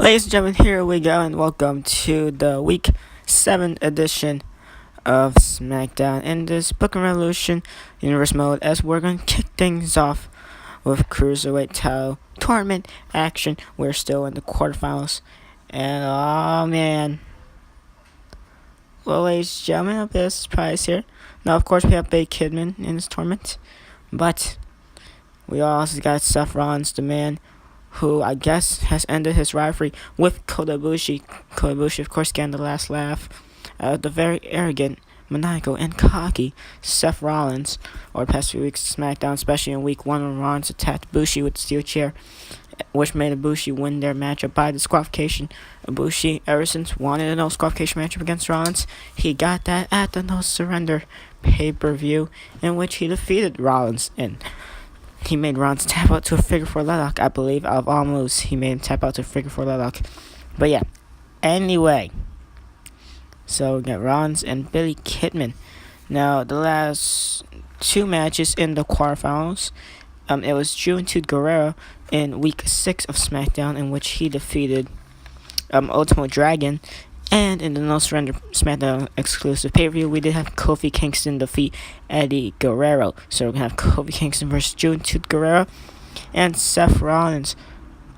Ladies and gentlemen, here we go, and welcome to the Week 7 edition of SmackDown in this Booking Revolution Universe mode, as we're going to kick things off with Cruiserweight title tournament action. We're still in the quarterfinals, and oh man. Well, ladies and gentlemen, a bit of surprise here. Now, of course, we have Kidman in this tournament, but we also got Seth Rollins, the man who I guess has ended his rivalry with Kota Ibushi. Kota Ibushi, of course, getting the last laugh out of the very arrogant, maniacal, and cocky Seth Rollins over the past few weeks of SmackDown, especially in Week 1 when Rollins attacked Ibushi with the steel chair, which made Ibushi win their matchup by disqualification. Ibushi, ever since, wanted a no disqualification matchup against Rollins. He got that at the No Surrender pay-per-view, in which he defeated Rollins, and he made Rollins tap out to a figure 4 leg lock, I believe. Out of all moves, he made him tap out to a figure 4 leg lock. But yeah, anyway. So we got Rollins and Billy Kidman. Now, the last two matches in the quarterfinals, it was Juventud Guerrero in Week 6 of SmackDown, in which he defeated Ultimo Dragon. And in the No Surrender SmackDown exclusive pay-per-view, we did have Kofi Kingston defeat Eddie Guerrero. So we're going to have Kofi Kingston versus Juventud Guerrero, and Seth Rollins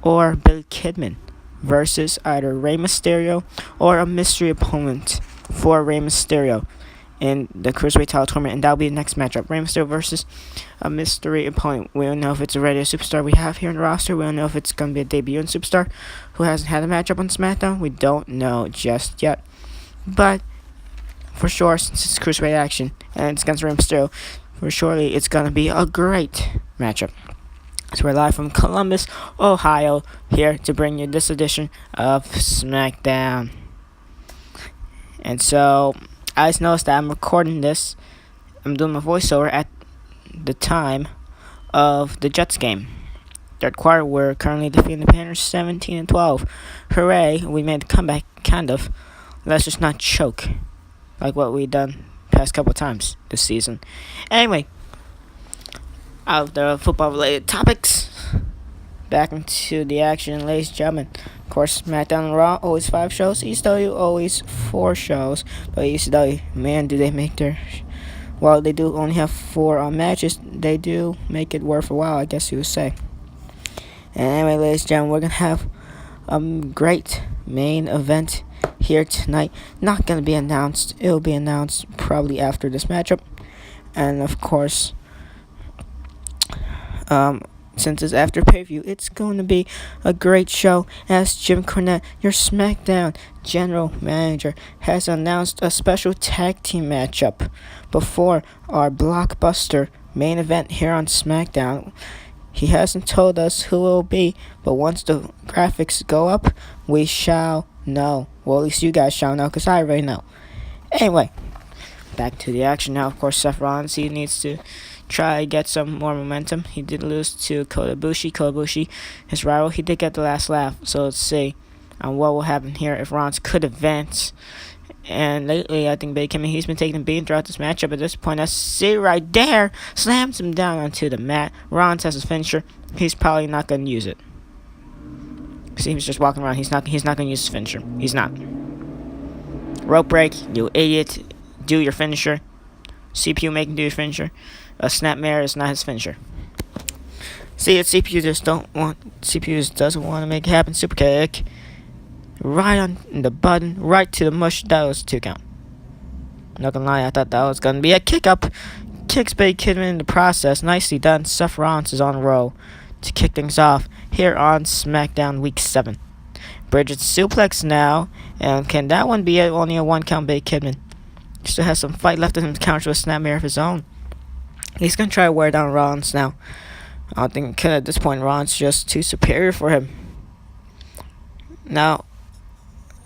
or Billy Kidman versus either Rey Mysterio or a mystery opponent for Rey Mysterio in the Cruiserweight title tournament. And that'll be the next matchup. Rey Mysterio versus a mystery opponent. We don't know if it's already a superstar we have here in the roster. We don't know if it's going to be a debuting superstar who hasn't had a matchup on SmackDown. We don't know just yet. But for sure, since it's Cruiserweight action and it's against Rey Mysterio, for surely it's going to be a great matchup. So we're live from Columbus, Ohio, here to bring you this edition of SmackDown. And so I just noticed that I'm recording this. I'm doing my voiceover at the time of the Jets game. Third quarter, we're currently defeating the Panthers 17-12. Hooray, we made a comeback, kind of. Let's just not choke like what we've done past couple times this season. Anyway, out of the football-related topics, back into the action, ladies and gentlemen. Of course, SmackDown and Raw, always 5 shows. ECW, always 4 shows. But ECW, man, do they make their... While they do only have 4 matches, they do make it worth a while, I guess you would say. And anyway, ladies and gentlemen, we're going to have a great main event here tonight. Not going to be announced. It'll be announced probably after this matchup. And, of course, since it's after pay-per-view, it's going to be a great show, as Jim Cornette, your SmackDown General Manager, has announced a special tag team matchup before our blockbuster main event here on SmackDown. He hasn't told us who it will be, but once the graphics go up, we shall know. Well, at least you guys shall know, because I already know. Anyway, back to the action now. Of course, Seth Rollins, he needs to try to get some more momentum. He did lose to Kota Ibushi. Kota Ibushi, his rival, he did get the last laugh. So let's see what will happen here if Rollins could advance. And lately, I think Kidman, he's been taking a beating throughout this matchup. At this point, I see right there, slams him down onto the mat. Rollins has his finisher. He's probably not going to use it. See, he's just walking around. He's not going to use his finisher. He's not. Rope break, you idiot. Do your finisher. CPU make him do your finisher. A snapmare is not his finisher. See, CPU just doesn't want to make it happen. Super kick. Right on the button, right to the mush. That was a 2 count. Not gonna lie, I thought that was gonna be a kick up. Kicks Billy Kidman in the process. Nicely done. Seth Rollins is on a roll to kick things off here on SmackDown Week 7. Bridget suplex now, and can that one be only a 1 count? Billy Kidman still has some fight left in him to counter with a snapmare of his own. He's gonna try to wear down Rollins now. I don't think at this point Rollins is just too superior for him. Now,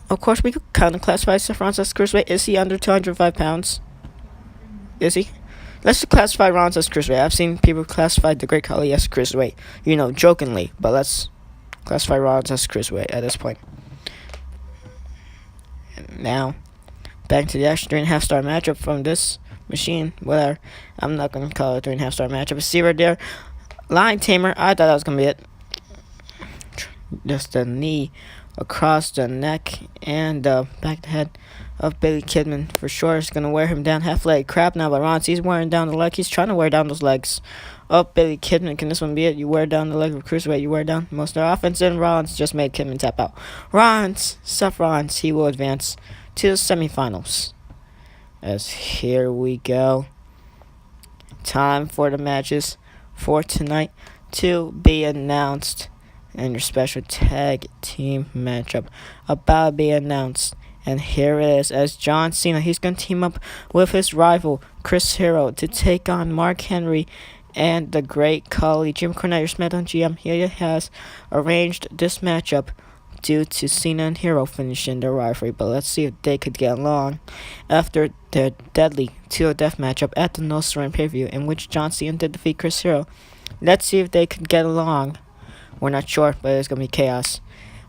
of course, we could kind of classify Seth Rollins as cruiserweight. Is he under 205 pounds? Is he? Let's just classify Rollins as cruiserweight. I've seen people classify the Great Khali as cruiserweight, jokingly. But let's classify Rollins as cruiserweight at this point. And now, back to the action 3.5-star matchup from this machine. Whatever. I'm not going to call it a 3.5-star matchup. See right there. Lion Tamer. I thought that was going to be it. just a knee across the neck and the back of the head of Billy Kidman. For sure, it's gonna wear him down. Half leg crap now by Rollins. He's wearing down the leg. He's trying to wear down those legs. Oh, Billy Kidman, can this one be it? You wear down the leg of Cruiserweight. You wear down most of their offense, and Rollins just made Kidman tap out. Seth Rollins, he will advance to the semifinals. As here we go. Time for the matches for tonight to be announced. And your special tag team matchup about to be announced. And here it is, as John Cena, he's going to team up with his rival, Chris Hero, to take on Mark Henry and the Great Khali. Jim Cornette, your SmackDown GM, he has arranged this matchup due to Cena and Hero finishing their rivalry. But let's see if they could get along after their deadly 2 death matchup at the No Surrender pay-per-view, in which John Cena did defeat Chris Hero. Let's see if they could get along. We're not sure, but it's going to be chaos.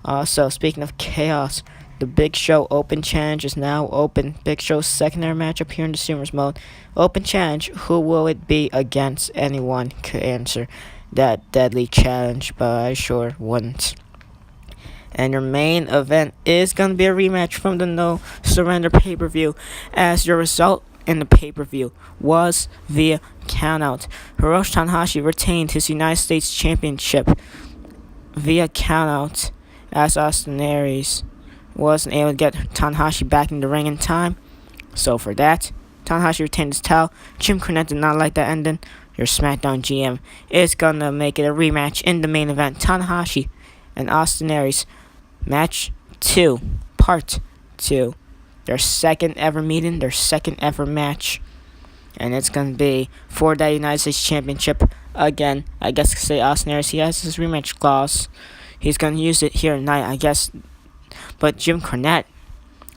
Also, speaking of chaos, the Big Show Open Challenge is now open. Big Show's secondary matchup here in the Consumers mode. Open Challenge, who will it be against? Anyone could answer that deadly challenge, but I sure wouldn't. And your main event is going to be a rematch from the No Surrender pay-per-view, as your result in the pay-per-view was via countout. Hiroshi Tanahashi retained his United States Championship via countout, as Austin Aries wasn't able to get Tanahashi back in the ring in time. So for that, Tanahashi retained his title. Jim Cornette did not like that ending. Your SmackDown GM is gonna make it a rematch in the main event. Tanahashi and Austin Aries, match 2, part 2. Their second ever meeting, their second ever match. And it's going to be for that United States Championship. Again, I guess to say Austin Aries, he has his rematch clause. He's going to use it here tonight, I guess. But Jim Cornette,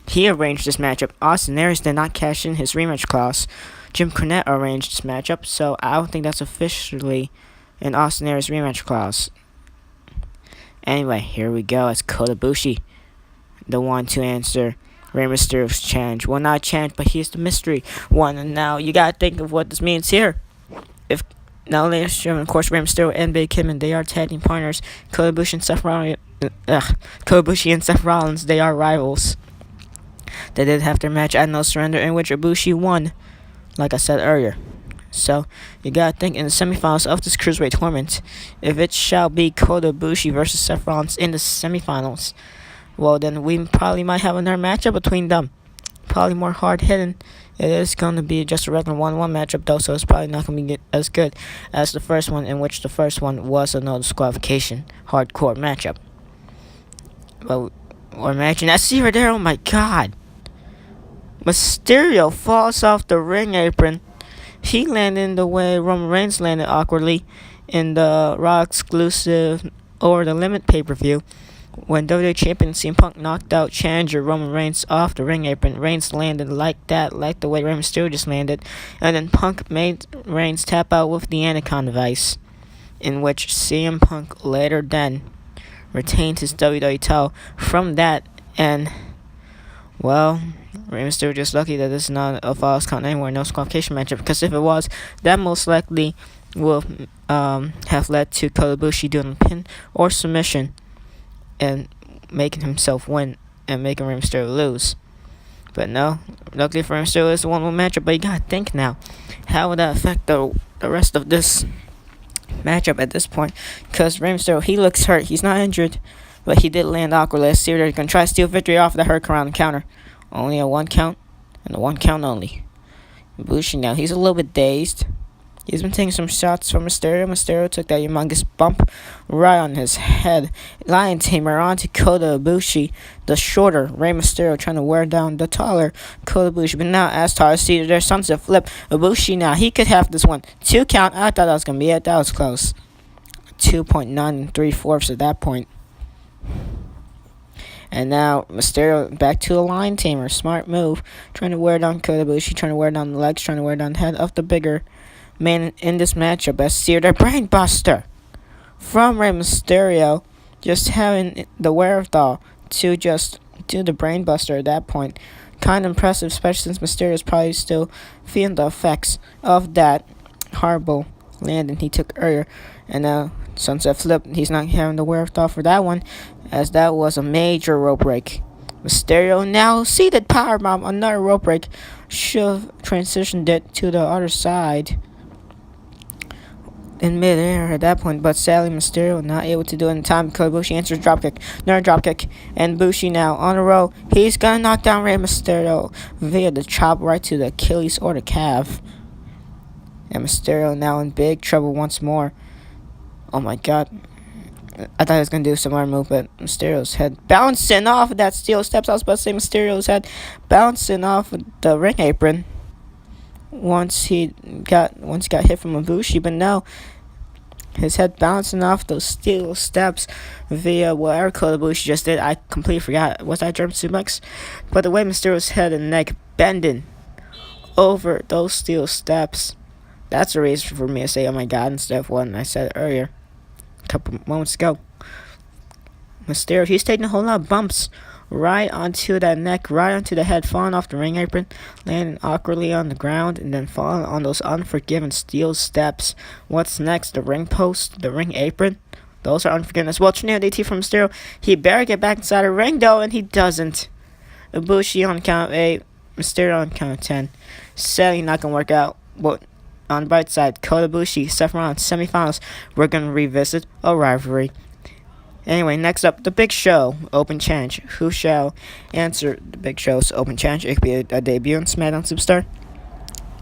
he arranged this matchup. Austin Aries did not cash in his rematch clause. Jim Cornette arranged this matchup, so I don't think that's officially an Austin Aries rematch clause. Anyway, here we go. It's Kota Ibushi, the one to answer Rey Mysterio's challenge. Well, not a challenge, but he's the mystery one. And now you gotta think of what this means here. If now, ladies and gentlemen, of course, Rey Mysterio and Big Kidman, they are tag team partners. Kota Ibushi and Seth Rollins, they are rivals. They did have their match at No Surrender, in which Ibushi won, like I said earlier. So you gotta think in the semifinals of this Cruiserweight tournament, if it shall be Kota Ibushi versus Seth Rollins in the semifinals, well, then we probably might have another matchup between them. Probably more hard-hitting. It is going to be just a regular 1-1 matchup, though, so it's probably not going to be as good as the first one, in which the first one was a no disqualification hardcore matchup. But or imagine that. See right there, oh my god. Mysterio falls off the ring apron. He landed in the way Roman Reigns landed awkwardly in the Raw exclusive Over the Limit pay-per-view. When WWE Champion CM Punk knocked out challenger Roman Reigns off the ring apron, Reigns landed like that, like the way Rey Mysterio just landed, and then Punk made Reigns tap out with the Anaconda device, in which CM Punk later then retained his WWE title from that, and, well, Rey Mysterio just lucky that this is not a false count anymore, no disqualification matchup, because if it was, that most likely will have led to Kota Ibushi doing a pin or submission, and making himself win and making Rey Mysterio lose. But no, luckily for Rey Mysterio, it's a 1-1 matchup. But you gotta think now, how would that affect the rest of this matchup at this point? Because Rey Mysterio, he looks hurt. He's not injured, but he did land awkwardly. Let's see if they're gonna try to steal victory off the Hurricane counter. Only a 1 count, and a 1 count only. Ibushi now, he's a little bit dazed. He's been taking some shots from Mysterio. Mysterio took that humongous bump right on his head. Lion Tamer on to Kota Ibushi, the shorter Rey Mysterio, trying to wear down the taller Kota Ibushi. But now, as tall as see, there's sunset flip. Ibushi now, he could have this one. 2 count. I thought that was going to be it. That was close. 2.9 3/4 at that point. And now, Mysterio back to a Lion Tamer. Smart move. Trying to wear down Kota Ibushi, trying to wear down the legs, trying to wear down the head of the bigger man in this matchup, as see their brain buster from Rey Mysterio, just having the wherewithal to just do the brain buster at that point. Kind of impressive, especially since Mysterio is probably still feeling the effects of that horrible landing he took earlier. And now Sunset flip. He's not having the wherewithal for that one, as that was a major rope break. Mysterio now seated powerbomb, another rope break. Should have transitioned it to the other side in midair at that point, but sadly Mysterio not able to do it in time because Bushi answers dropkick, another dropkick, and Bushi now on a roll. He's gonna knock down Rey Mysterio via the chop right to the Achilles or the calf. And Mysterio now in big trouble once more. Oh my god. I thought he was going to do some more move, but Mysterio's head bouncing off of that steel steps. I was about to say Mysterio's head bouncing off of the ring apron once he got hit from Ibushi, but no, his head bouncing off those steel steps via whatever Kota Ibushi just did. I completely forgot. Was that German suplex? But the way Mysterio's head and neck bending over those steel steps, that's a reason for me to say, oh my god, instead of what I said earlier, a couple moments ago. Mysterio, he's taking a whole lot of bumps right onto that neck, right onto the head, falling off the ring apron, landing awkwardly on the ground, and then falling on those unforgiving steel steps. What's next? The ring post, the ring apron? Those are unforgiving as well. Tornado DT from Mysterio. He better get back inside the ring, though, and he doesn't. Ibushi on count of 8, Mysterio on count of 10. Sadly, not going to work out. But on the bright side, Kota Ibushi, Seth Rollins, semifinals. We're going to revisit a rivalry. Anyway, next up, the Big Show Open Challenge. Who shall answer the Big Show's Open Challenge? It could be a debut in SmackDown Superstar.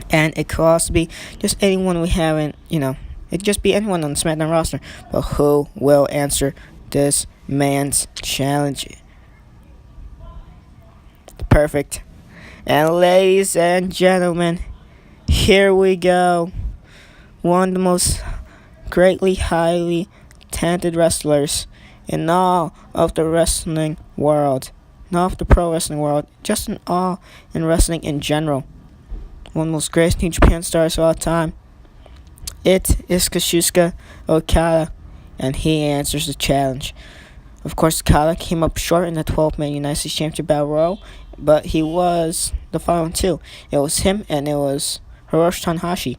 And it could also be just anyone we haven't, it could just be anyone on the SmackDown roster. But who will answer this man's challenge? Perfect. And ladies and gentlemen, here we go. One of the most greatly, highly talented wrestlers in all of the wrestling world. Not of the pro wrestling world, just in all in wrestling in general. One of the most greatest New Japan stars of all time. It is Kazuchika Okada, and he answers the challenge. Of course, Okada came up short in the 12-man United States Championship Battle Royal, but he was the following two. It was him and it was Hiroshi Tanahashi.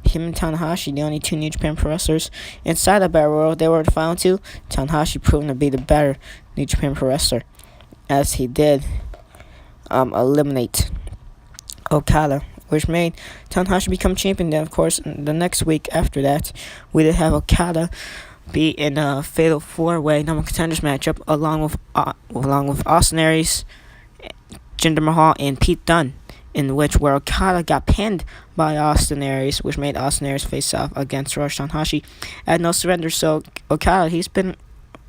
Him and Tanahashi, the only two New Japan Pro wrestlers inside the Battle Royal. They were the final two. Tanahashi proving to be the better New Japan Pro wrestler, as he did eliminate Okada, which made Tanahashi become champion. Then, of course, the next week after that, we did have Okada be in a fatal 4-way number contenders matchup along with Austin Aries, Jinder Mahal, and Pete Dunne, in which where Okada got pinned by Austin Aries, which made Austin Aries face off against Hiroshi Tanahashi at No Surrender. So Okada, he's been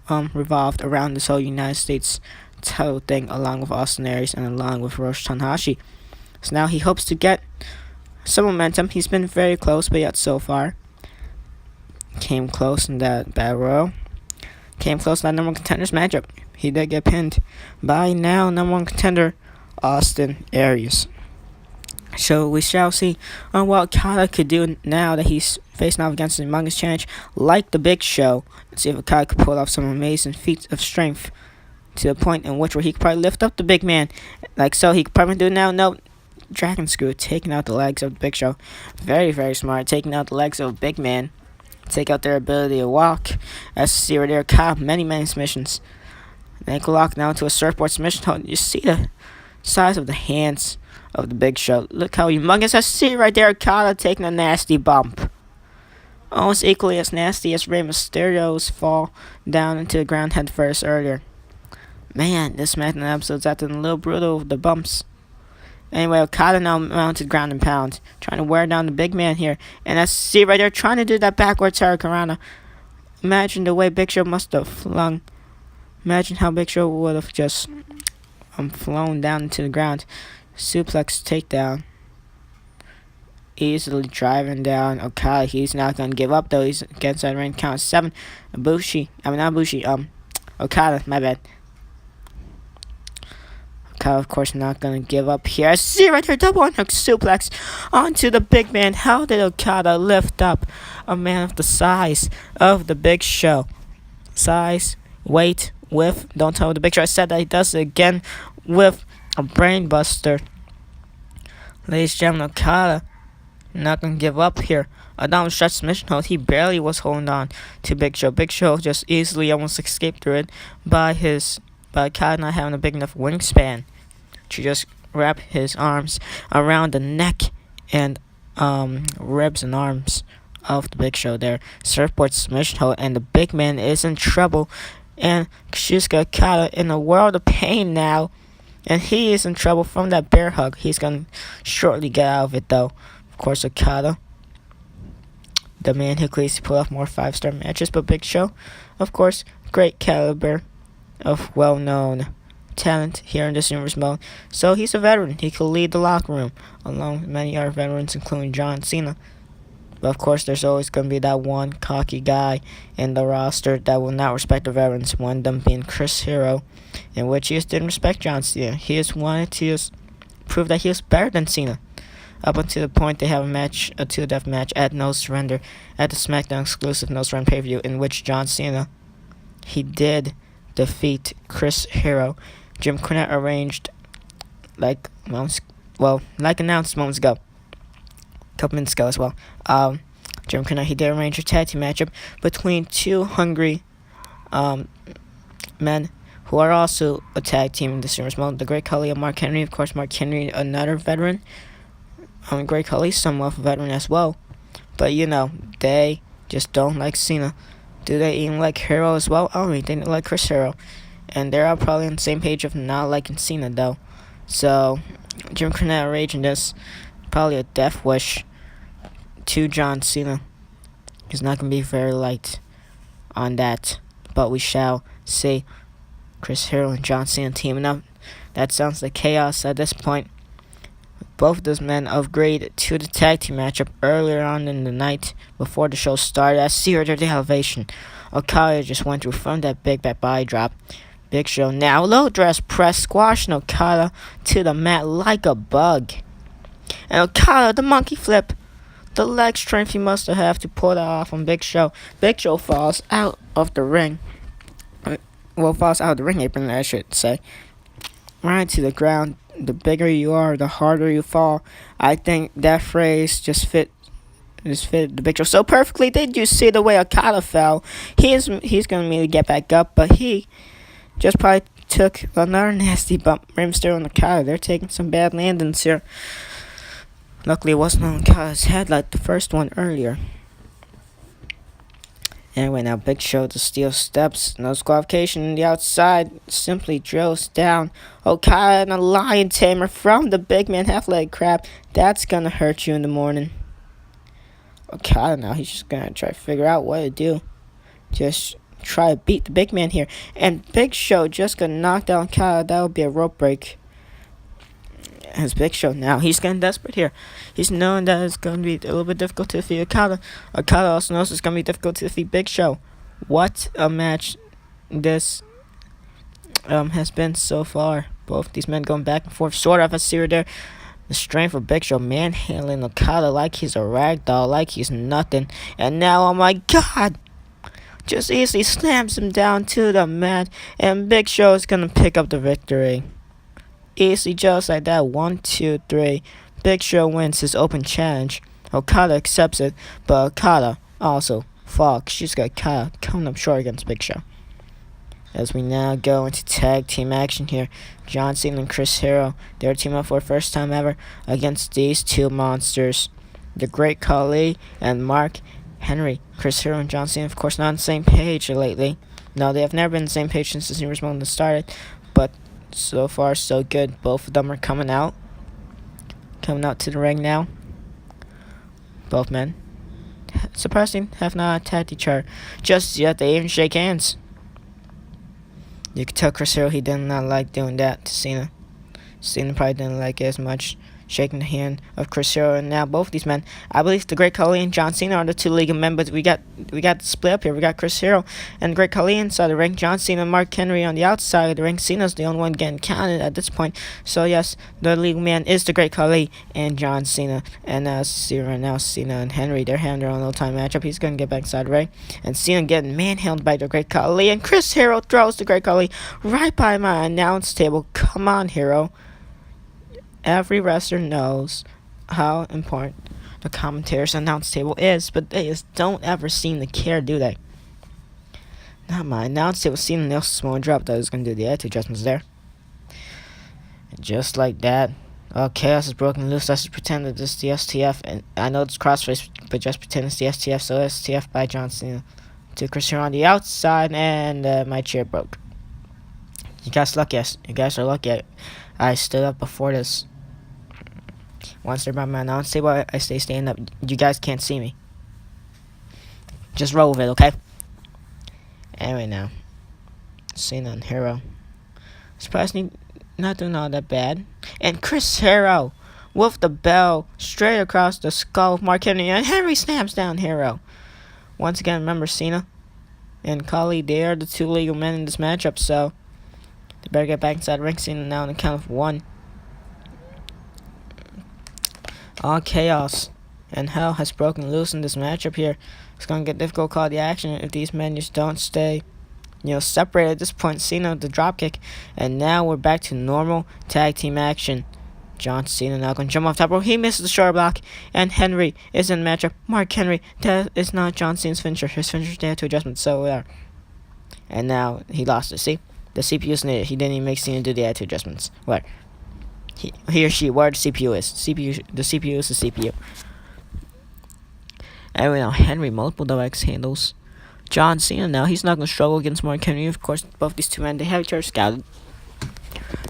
revolved around this whole United States title thing along with Austin Aries and along with Hiroshi Tanahashi. So now he hopes to get some momentum. He's been very close, but yet so far came close in that Battle Royal. Came close in that number one contenders matchup. He did get pinned by now number one contender Austin Aries. So we shall see what Kota could do now that he's facing off against the humongous challenge like the Big Show. Let's see if Kota could pull off some amazing feats of strength to the point in which where he could probably lift up the big man. Like so, he could probably do it now. No, Dragon Screw, taking out the legs of the Big Show. Very, very smart, taking out the legs of a big man. Take out their ability to walk. As you see right there, Kota, many submissions. Ankle lock now to a surfboard submission. You see the size of the hands of the Big Show. Look how humongous. I see right there, Kota taking a nasty bump. Almost equally as nasty as Rey Mysterio's fall down into the ground head first earlier. Man, this SmackDown episode's acting a little brutal with the bumps. Anyway, Okada now mounted ground and pound, trying to wear down the big man here. And I see right there, trying to do that backwards Hurricanrana. Imagine the way Big Show must have flung. Imagine how Big Show would have just flown down into the ground. Suplex takedown. Easily driving down Okada. He's not going to give up, though. He's against that ring count 7. Okada, my bad. Okada, of course, not going to give up here. I see right there, double underhook suplex onto the big man. How did Okada lift up a man of the size of the Big Show? Size, weight, width. Don't tell the Big Show I said that. He does it again with a brainbuster. Ladies and gentlemen, Okada not going to give up here. A down stretch submission hold. He barely was holding on to Big Show. Big Show just easily almost escaped through it by Kota not having a big enough wingspan to just wrap his arms around the neck and ribs and arms of the Big Show there. Surfboard submission hold, and the big man is in trouble. And she's got Kota in a world of pain now. And he is in trouble from that bear hug. He's going to shortly get out of it, though. Of course, Kota, the man who clearly pull off more 5-star matches. But Big Show, of course, great caliber of well-known talent here in this universe mode. So he's a veteran. He could lead the locker room, along with many other veterans, including John Cena. But of course, there's always going to be that one cocky guy in the roster that will not respect the veterans, one of them being Chris Hero, in which he just didn't respect John Cena. He just wanted to just prove that he was better than Cena. Up until the point they have a 2-death match at No Surrender at the SmackDown exclusive No Surrender pay-per-view, in which John Cena, he did defeat Chris Hero. Jim Cornette arranged, like announced moments ago, a couple minutes ago as well. Jim Cornette, he did arrange a tag team matchup between two hungry men who are also a tag team in the Universe mode. The Great Khali and Mark Henry. Of course, Mark Henry, another veteran. Great Khali, somewhat a veteran as well. But, they just don't like Cena. Do they even like Hero as well? They didn't like Chris Hero. And they're all probably on the same page of not liking Cena, though. So, Jim Cornette arranging this, probably a death wish to John Cena. He's not going to be very light on that. But we shall see. Chris Hero and John Cena teaming up. That sounds like chaos at this point. Both of those men upgraded to the tag team matchup earlier on in the night before the show started. At Zero to the Elevation, Okada just went through from that big back body drop. Big Show now low dress press, squashing Okada to the mat like a bug. And Okada, the monkey flip. The leg strength he must have to pull that off on Big Show. Big Show falls out of the ring. Falls out of the ring apron, I should say. Right to the ground. The bigger you are, the harder you fall. I think that phrase just fit the Big Show so perfectly. Did you see the way Okada fell? He's going to immediately get back up, but he just probably took another nasty bump. Rey Mysterio and Okada, they're taking some bad landings here. Luckily, it wasn't on Okada's head like the first one earlier. Anyway, now Big Show, the steel steps, no disqualification on the outside, simply drills down Okada and a lion tamer from the big man half-leg crab. That's gonna hurt you in the morning. Okada now, he's just gonna try to figure out what to do. Just try to beat the big man here. And Big Show just gonna knock down Okada. That would be a rope break. As Big Show now, he's getting desperate here. He's knowing that it's going to be a little bit difficult to defeat Okada. Okada also knows it's going to be difficult to defeat Big Show. What a match this has been so far. Both these men going back and forth, sort of a series there. The strength of Big Show manhandling Okada like he's a rag doll, like he's nothing. And now, oh my God, just easily slams him down to the mat. And Big Show is going to pick up the victory. Easily just like that. 1, 2, 3. Big Show wins his open challenge. Okada accepts it, but Okada also falls. She's got Okada coming up short against Big Show. As we now go into tag team action here, John Cena and Chris Hero, they're teaming up for the first time ever against these two monsters, the Great Khali and Mark Henry. Chris Hero and John Cena, of course, not on the same page lately. No, they have never been on the same page since the Universe Mode started, but so far, so good. Both of them are coming out to the ring now. Both men, surprisingly, have not attacked each other just yet. They even shake hands. You could tell Chris Hero he did not like doing that to Cena. Cena probably didn't like it as much. Shaking the hand of Chris Hero, and now both these men, I believe the Great Khali and John Cena are the two League of Men, but we got the split up here. We got Chris Hero and Great Khali inside the ring, John Cena and Mark Henry on the outside of the ring. Cena's the only one getting counted at this point, so yes, the League of Men is the Great Khali and John Cena. And see right now, Cena and Henry, they're having their own little time matchup. He's gonna get back inside the ring, and Cena getting manhandled by the Great Khali, and Chris Hero throws the Great Khali right by my announce table. Come on, Hero. Every wrestler knows how important the commentators announce table is, but they just don't ever seem to care, do they? Not my announce table. Cena nails the small drop that is going to do the attitude adjustments there. And just like that, chaos is broken loose. Let's just pretend that this is the STF, and I know it's crossface, but just pretend it's the STF. So STF by John Cena to Chris here on the outside, and my chair broke. You guys lucky. You guys are lucky. I stood up before this. Once they're by my announce table, I stay standing up. You guys can't see me. Just roll with it, okay? Anyway, now Cena and Hero. Surprisingly, not doing all that bad. And Chris Hero with the bell straight across the skull of Mark Henry, and Henry snaps down Hero. Once again, remember Cena and Khali, they are the two legal men in this matchup, so they better get back inside the ring. Cena now on the count of 1. All chaos and hell has broken loose in this matchup here. It's going to get difficult to call the action if these men just don't stay, separated at this point. Cena with the dropkick, and now we're back to normal tag team action. John Cena now going to jump off top rope. He misses the shoulder block, and Henry is in the matchup. Mark Henry, that is not John Cena's finisher. His finisher's there to adjustment, so there. And now he lost it. See? The CPU's needed. He didn't even make Cena do the attitude adjustments. Where? He or she, where the CPU is. The CPU is the CPU. Anyway, now Henry, multiple double X handles. John Cena now, he's not going to struggle against Mark Henry. Of course, both these two men, they have each other scouted.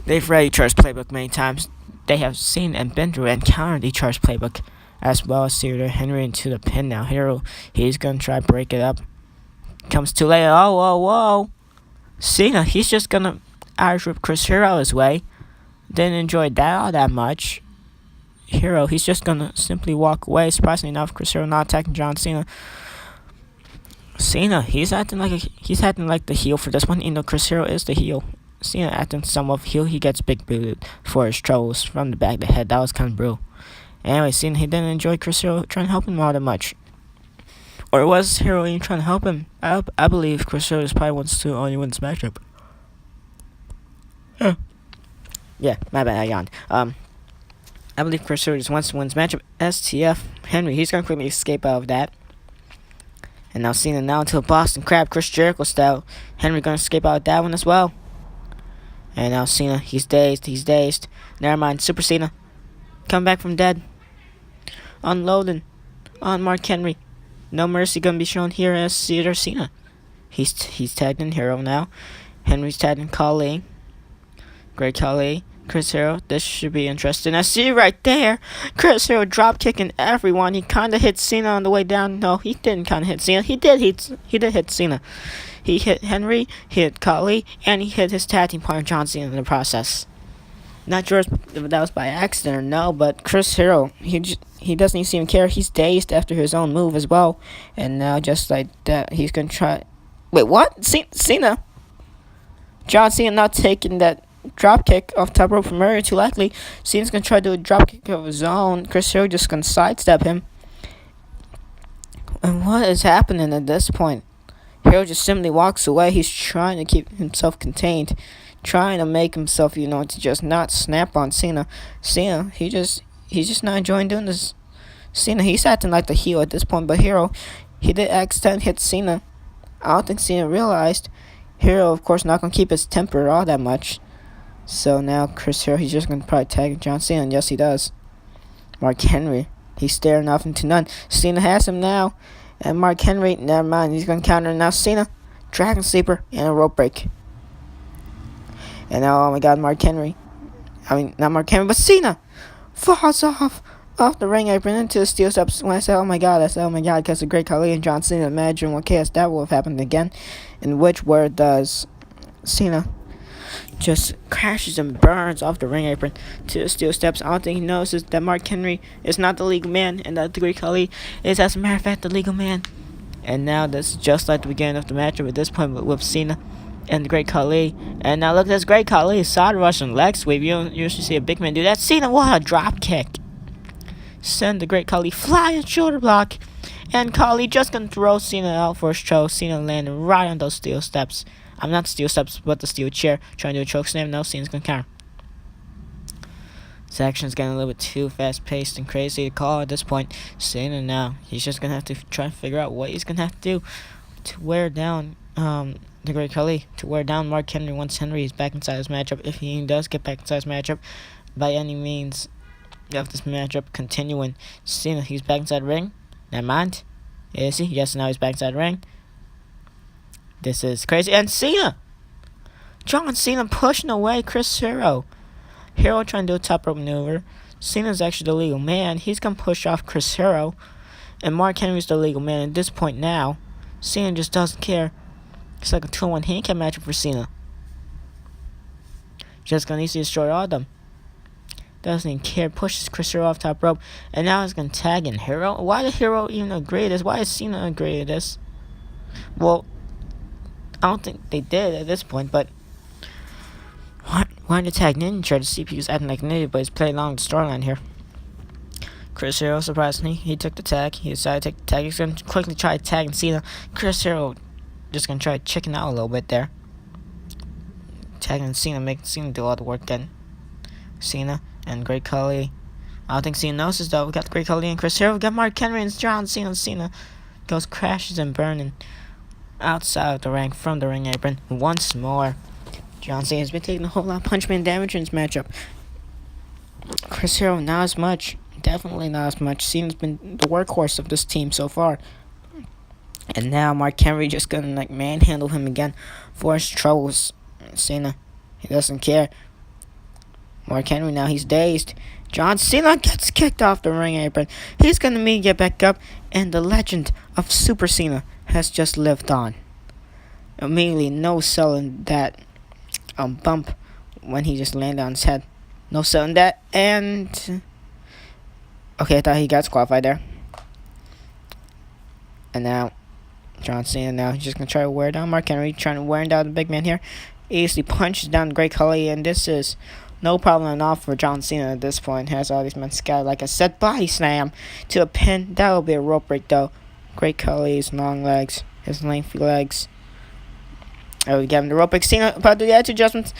They've read each other's playbook many times. They have seen and been through and encountered each other's playbook, as well as steered Henry into the pin now. Hero, he's going to try to break it up. Comes too late. Whoa. Cena, he's just going to Irish whip Chris Hero his way. Didn't enjoy that all that much. Hero, he's just going to simply walk away. Surprisingly enough, Chris Hero not attacking John Cena. Cena, he's acting like the heel for this one. Chris Hero is the heel. Cena acting somewhat heel. He gets big booted for his troubles from the back of the head. That was kind of brutal. Anyway, Cena, he didn't enjoy Chris Hero trying to help him all that much. Or was Hero even trying to help him? I believe Chris Hero probably wants to only win this matchup. Yeah, my bad, I yawned. I believe Chris Hero just wants to win this matchup. STF Henry, he's going to quickly escape out of that. And now Cena now into a Boston Crab, Chris Jericho style. Henry going to escape out of that one as well. And now Cena, he's dazed. Never mind, Super Cena. Come back from dead. Unloading on Mark Henry. No mercy going to be shown here as Cena. He's tagged in Hero now. Henry's tagged in Khali. Great Khali. Chris Hero, this should be interesting. I see right there. Chris Hero drop kicking everyone. He kind of hit Cena on the way down. No, he didn't kind of hit Cena. He did hit Cena. He hit Henry, he hit Khali, and he hit his tag team partner John Cena in the process. Not sure if that was by accident or no, but Chris Hero, he doesn't even seem to care. He's dazed after his own move as well. And now just like that, he's going to try... Wait, what? Cena? John Cena not taking that drop kick off top rope from earlier, too likely. Cena's going to try to do a drop kick of his own. Chris Hero just going to sidestep him. And what is happening at this point? Hero just simply walks away. He's trying to keep himself contained. Trying to make himself, to just not snap on Cena. Cena, he's just not enjoying doing this. Cena, he's acting like the heel at this point. But Hero, he did accidentally hit Cena. I don't think Cena realized. Hero, of course, not going to keep his temper all that much. So now Chris Hero, he's just going to probably tag John Cena. And yes, he does. Mark Henry, he's staring off into none. Cena has him now. And Mark Henry, never mind. He's going to counter now. Cena, Dragon Sleeper, and a rope break. And now, oh my God, Mark Henry. I mean, not Mark Henry, but Cena falls off the ring apron into the steel steps. When I said, oh my God, I said, oh my God, because of Great Khali and John Cena. Imagine what chaos that will have happened again. In which where does Cena just crashes and burns off the ring apron to the steel steps. I don't think he notices that Mark Henry is not the legal man and that the Great Khali is, as a matter of fact, the legal man. And now this is just like the beginning of the matchup at this point with Cena and the Great Khali. And now look at this Great Khali, side rush and leg sweep. You don't usually see a big man do that. Cena, what a drop kick. Send the Great Khali flying shoulder block. And Khali just gonna throw Cena out for a choke. Cena landing right on those steel steps. I'm not steel steps, but the steel chair. Trying to do a choke slam. Now Cena's gonna counter. This action's getting a little bit too fast-paced and crazy to call at this point. Cena now, he's just gonna have to try and figure out what he's gonna have to do to wear down the Great Khali, to wear down Mark Henry once Henry is back inside his matchup. If he does get back inside his matchup, by any means of this matchup continuing. Cena, he's back inside the ring. Never mind. Is he? Yes, now he's back inside the ring. This is crazy. And Cena! John Cena pushing away Chris Hero. Hero trying to do a top rope maneuver. Cena's actually the legal man. He's going to push off Chris Hero. And Mark Henry's the legal man. At this point now, Cena just doesn't care. It's like a 2-on-1 handicap matchup for Cena. Just going to easily destroy all of them. Doesn't even care. Pushes Chris Hero off top rope. And now he's going to tag in Hero. Why did Hero even agree to this? Why did Cena agree to this? Well, I don't think they did at this point, but why did tag Ninja to see if he was acting like an idiot, but he's playing along the storyline here. Chris Hero, surprisingly, he took the tag. He decided to take the tag. He's going to quickly try tagging Cena. Chris Hero just going to try to chicken out a little bit there. Tagging Cena, making Cena do all the work then. Cena and Great Khali. I don't think Cena knows this though. We got the Great Khali and Chris Hero. We got Mark Henry and John Cena. Cena goes crashes and burning outside of the ring from the ring apron once more. John Cena has been taking a whole lot of punchman damage in this matchup. Chris Hero, not as much. Definitely not as much. Cena's been the workhorse of this team so far. And now Mark Henry just gonna manhandle him again for his troubles. Cena, he doesn't care. Mark Henry now, he's dazed. John Cena gets kicked off the ring apron. He's gonna get back up, and the legend of Super Cena has just lived on. Immediately, no selling that bump when he just landed on his head. No selling that, and okay, I thought he got disqualified there. And now, John Cena now, he's just gonna try to wear down Mark Henry, trying to wear down the big man here. Easily punches down the Great Khali, and this is no problem at all for John Cena at this point. Has all these men scattered. Like I said, body slam to a pin. That will be a rope break though. Great Khali's long legs, his lengthy legs. I would give him the rope break. Cena about to do the attitude adjustments.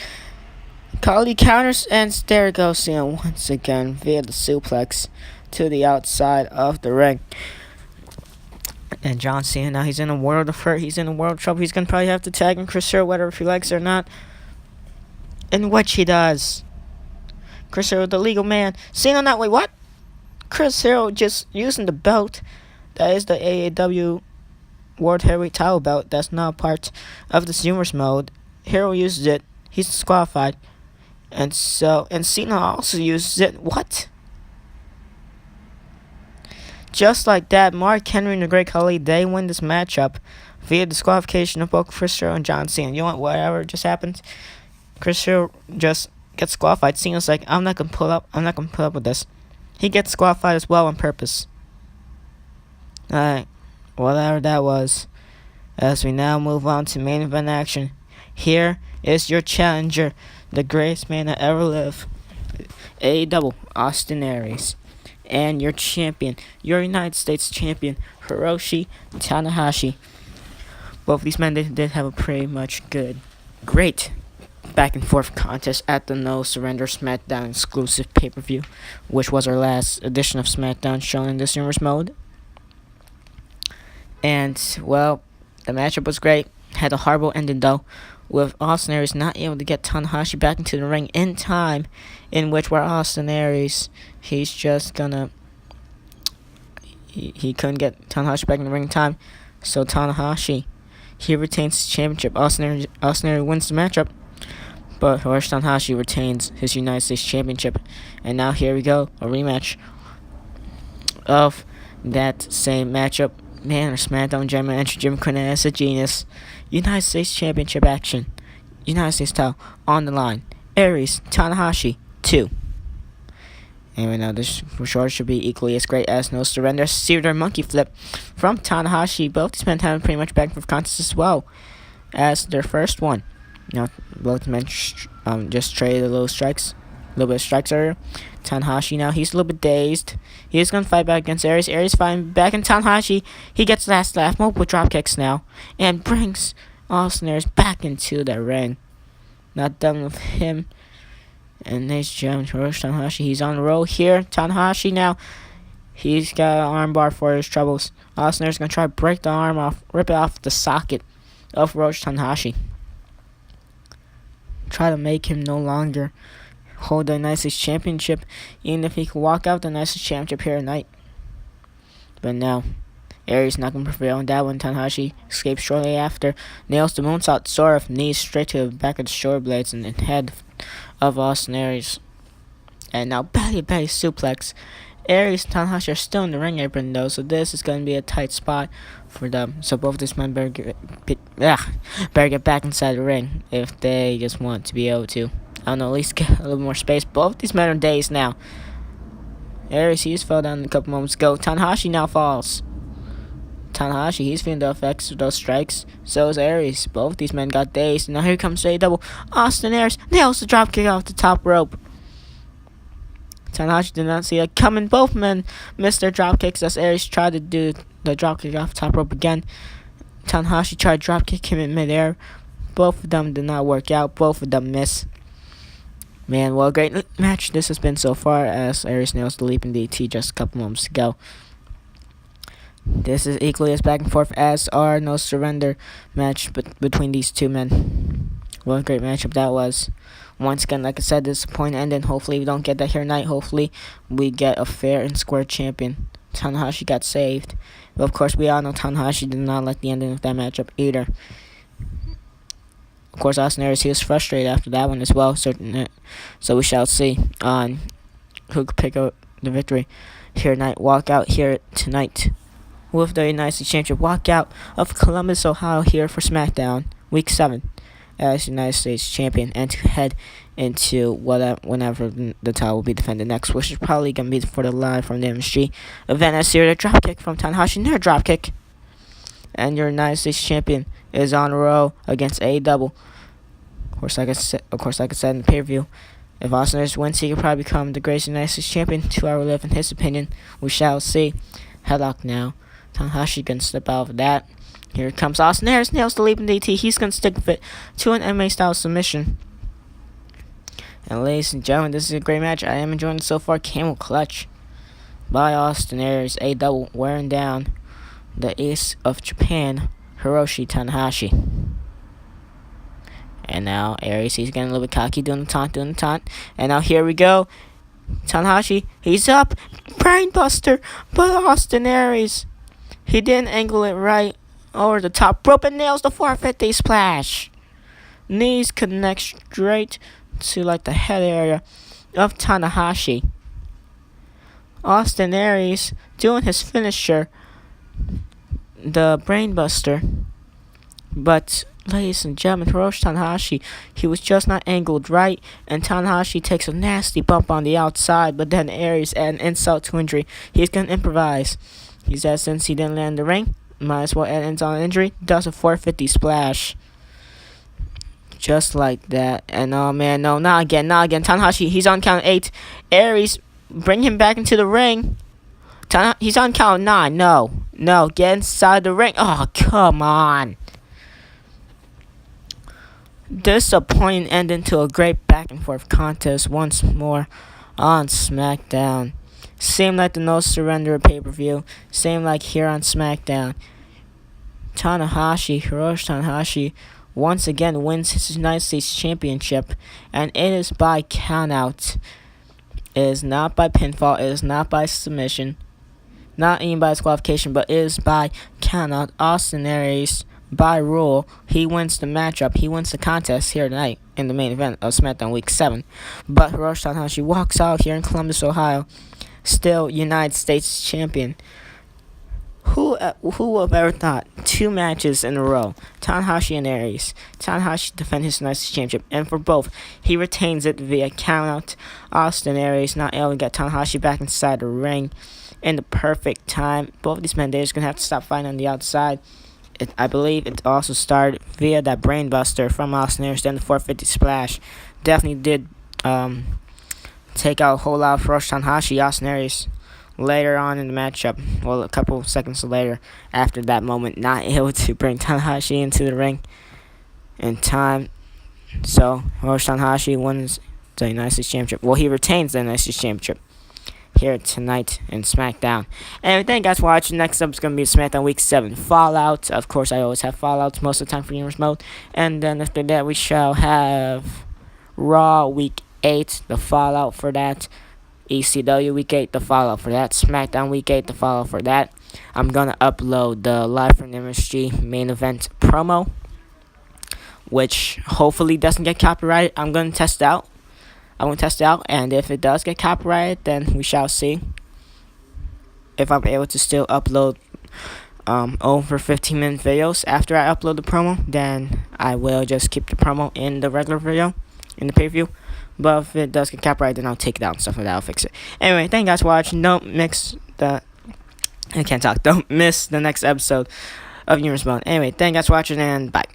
Khali counters, and there goes Cena once again via the suplex to the outside of the ring. And John Cena now, he's in a world of hurt. He's in a world of trouble. He's gonna probably have to tag in Chris Hero, whether if he likes it or not. In which he does. Chris Hero, the legal man. Cena not, wait, what? Chris Hero just using the belt. That is the AEW World Heavyweight title belt. That's not part of this humorous mode. Hero uses it. He's disqualified. And Cena also uses it. What? Just like that, Mark Henry and the Great Khali, they win this matchup via disqualification of both Chris Hero and John Cena. You know what? Whatever just happened, Chris Hero just gets disqualified. Cena's like, I'm not gonna pull up with this. He gets disqualified as well on purpose. Alright, whatever that was. As we now move on to main event action. Here is your challenger, the greatest man that ever lived, AEW, Austin Aries. And your champion, your United States champion, Hiroshi Tanahashi. Both of these men did have a pretty much great back and forth contest at the No Surrender SmackDown exclusive pay-per-view, which was our last edition of SmackDown shown in this universe mode. And, well, the matchup was great. Had a horrible ending, though, with Austin Aries not able to get Tanahashi back into the ring in time, in which where Austin Aries, he's just gonna... He couldn't get Tanahashi back in the ring in time, so Tanahashi, he retains his championship. Austin Aries wins the matchup, but Hiroshi Tanahashi retains his United States championship. And now here we go, a rematch of that same matchup. Man, our SmackDown General Manager Jim Cornette is a genius. United States Championship action. United States title on the line. Aries, Tanahashi, 2. Anyway, now this for sure should be equally as great as No Surrender. Cedar Monkey Flip from Tanahashi. Both these men have pretty much back and forth contests as well as their first one. Now, both men just traded a little bit of strikes earlier. Tanahashi now, he's a little bit dazed. He's going to fight back against Aries. Aries fighting back, and Tanahashi, he gets last laugh, multiple drop kicks now, and brings Austin Aries back into the ring. Not done with him. And nice jump, Hiroshi Tanahashi. He's on the roll here. Tanahashi now. He's got an armbar for his troubles. Austin Aries gonna try to break the arm off, rip it off the socket of Hiroshi Tanahashi. Try to make him no longer hold the nicest championship, even if he can walk out the nicest championship here tonight. But no, Aries not going to prevail on that one. Tanahashi escapes shortly after, nails the moonsault, sort of knees straight to the back of the shoulder blades and the head of Austin Aries. And now belly suplex. Aries and Tanahashi are still in the ring apron though, so this is going to be a tight spot for them. So both these men better get back inside the ring if they just want to be able to, I don't know, at least get a little more space. Both these men are dazed now. Aries, he just fell down a couple moments ago. Tanahashi now falls. Tanahashi, he's feeling the effects of those strikes. So is Aries. Both these men got dazed. Now here comes a double. Austin Aries nails the dropkick off the top rope. Tanahashi did not see it coming. Both men missed their dropkicks as Aries tried to do the dropkick off the top rope again. Tanahashi tried to dropkick him in midair. Both of them did not work out. Both of them missed. Man, what a great match this has been so far as Aries nails the leaping DT just a couple moments ago. This is equally as back and forth as our No Surrender match between these two men. What a great matchup that was. Once again, like I said, disappointing ending. Hopefully we don't get that here tonight. Hopefully we get a fair and square champion. Tanahashi got saved. But of course, we all know Tanahashi did not like the ending of that matchup either. Of course, Austin Aries, he was frustrated after that one as well. So we shall see on who could pick up the victory here tonight. Walk out here tonight with the United States Championship. Walk out of Columbus, Ohio here for SmackDown Week 7 as United States Champion, and to head into whenever the title will be defended next, which is probably going to be for the live from the MSG event. As here, the dropkick from Tanahashi, near dropkick. And your United States Champion is on a roll against AEW. Of course, like I said in the pay-per-view, if Austin Aries wins, he could probably become the greatest United States Champion. 2 hour live in his opinion. We shall see. Headlock now. Tanahashi can step out of that. Here comes Austin Aries, nails the leaping DT. He's going to stick with it to an MMA style submission. And ladies and gentlemen, this is a great match. I am enjoying it so far. Camel clutch by Austin Aries. AEW wearing down the ace of Japan, Hiroshi Tanahashi. And now Aries, he's getting a little bit cocky, doing the taunt. And now here we go. Tanahashi, he's up. Brainbuster, but Austin Aries, he didn't angle it right over the top rope and nails the 450 splash. Knees connect straight to like the head area of Tanahashi. Austin Aries doing his finisher, the Brainbuster. But ladies and gentlemen, Hiroshi Tanahashi, he was just not angled right, and Tanahashi takes a nasty bump on the outside, but then Aries add an insult to injury. He's going to improvise. He says since he didn't land the ring, might as well add insult to injury. Does a 450 splash. Just like that. And oh man, no, not again. Tanahashi, he's on count 8. Aries, bring him back into the ring. He's on count 9. No, get inside the ring. Oh, come on. Disappointing ending to a great back and forth contest once more on SmackDown. Same like the No Surrender pay-per-view. Same like here on SmackDown. Hiroshi Tanahashi once again wins his United States Championship, and it is by countout. It is not by pinfall. It is not by submission. Not even by disqualification, but it is by countout. Austin Aries, by rule, he wins the matchup. He wins the contest here tonight in the main event of SmackDown Week 7. But Hiroshi Tanahashi walks out here in Columbus, Ohio, still United States Champion. Who would have ever thought 2 matches in a row, Tanahashi and Aries. Tanahashi defends his United States Championship, and for both, he retains it via countout. Austin Aries not able to get Tanahashi back inside the ring in the perfect time. Both of these men, they're just going to have to stop fighting on the outside. I believe it also started via that brainbuster from Austin Aries, then the 450 splash. Definitely did take out a whole lot of Hiroshi Tanahashi. Austin Aries later on in the matchup, well, a couple seconds later after that moment, not able to bring Tanahashi into the ring in time. So Hiroshi Tanahashi wins the United States Championship. Well, he retains the United States Championship here tonight in SmackDown. And thank you guys for watching. Next up is going to be SmackDown Week 7 Fallout. Of course, I always have Fallouts most of the time for Universe Mode. And then after that, we shall have Raw Week 8, the Fallout for that. ECW Week 8, the Fallout for that. SmackDown Week 8, the Fallout for that. I'm going to upload the Live from MSG main event promo, which hopefully doesn't get copyrighted. I'm going to test it out. And if it does get copyrighted, then we shall see if I'm able to still upload over 15-minute videos after I upload the promo. Then I will just keep the promo in the regular video, in the pay-per-view. But if it does get copyrighted, then I'll take it out and stuff like that. I'll fix it. Anyway, thank you guys for watching. Don't miss the next episode of Universe Mode. Anyway, thank you guys for watching, and bye.